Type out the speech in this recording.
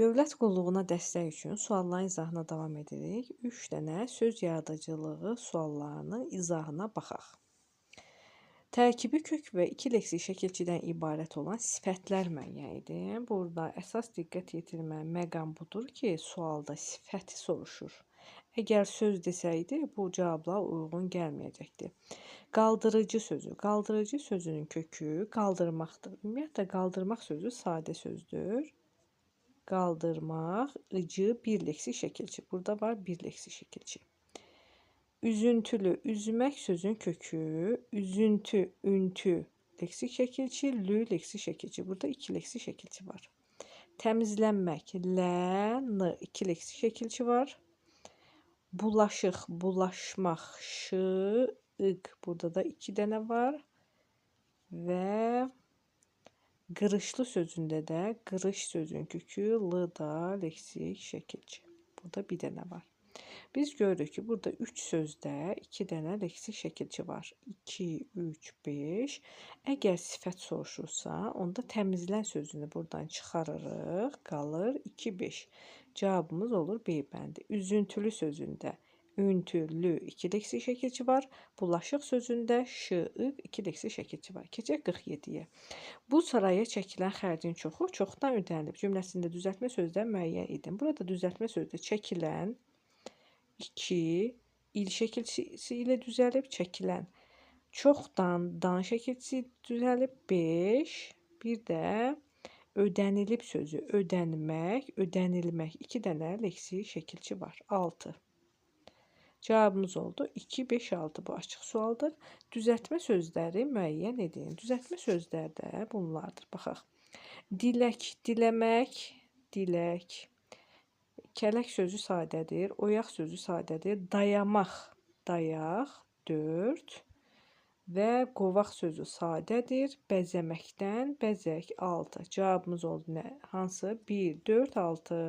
Dövlət qulluğuna dəstək üçün sualların izahına davam edirik. 3 dənə söz yaradıcılığı suallarının izahına baxaq. Tərkibi kök və 2 leksik şəkilçidən ibarət olan sifətlər müəyyən edin. Burada əsas diqqət yetirməli məqam budur ki, sualda sifəti soruşur. Əgər söz desəydi, bu cavablar uyğun gəlməyəcəkdir. Qaldırıcı sözü. Qaldırıcı sözünün kökü qaldırmaqdır. Ümumiyyətlə, qaldırmaq sözü sadə sözdür. Qaldırmaq, ıcı, bir leksik şəkilçi. Burada var bir leksik şəkilçi. Üzüntülü, üzmək sözün kökü, üzüntü, üntü, leksik şəkilçi, lü, leksik şəkilçi. Burada 2 leksik şəkilçi var. Təmizlənmək, lə, n, 2 leksik şəkilçi var. Bulaşıq, bulaşmaq, ş, ıq. Burada da 2 dənə var. Və qırışlı sözündə də qırış sözün kökü, l da leksik şəkilçi. Burada bir dənə var. Biz görürük ki, burada 3 sözdə 2 dənə leksik şəkilçi var. 2, 3, 5. Əgər sifət soruşursa, onda təmizlən sözünü buradan çıxarırıq. Qalır 2, 5. Cavabımız olur B bəndi. Üzüntülü sözündə üntülü 2 leksik şəkilçi var. Bulaşıq sözündə ş, ıq 2 leksik şəkilçi var. Keçək 47-yə. Bu sıraya çəkilən xərcin çoxu çoxdan ödənilib cümləsində düzəltmə sözlər müəyyən edin. Burada düzəltmə sözdə çəkilən 2 il şəkilçisi ilə düzəlib, çəkilən çoxdan dan şəkilçisi düzəlib 5, bir də ödənilib sözü ödənmək, ödənilmək 2 dənə leksik şəkilçi var. 6. Cavabımız oldu 2, 5, 6. Bu açıq sualdır. Düzəltmə sözləri müəyyən edin. Düzəltmə sözlər də bunlardır. Baxaq. Dilək, diləmək, dilək. Kələk sözü sadədir. Oyaq sözü sadədir. Dayamaq, dayaq, 4. Və qovaq sözü sadədir. Bəzəməkdən, bəzək, 6. Cavabımız oldu nə? Hansı? 1, 4, 6.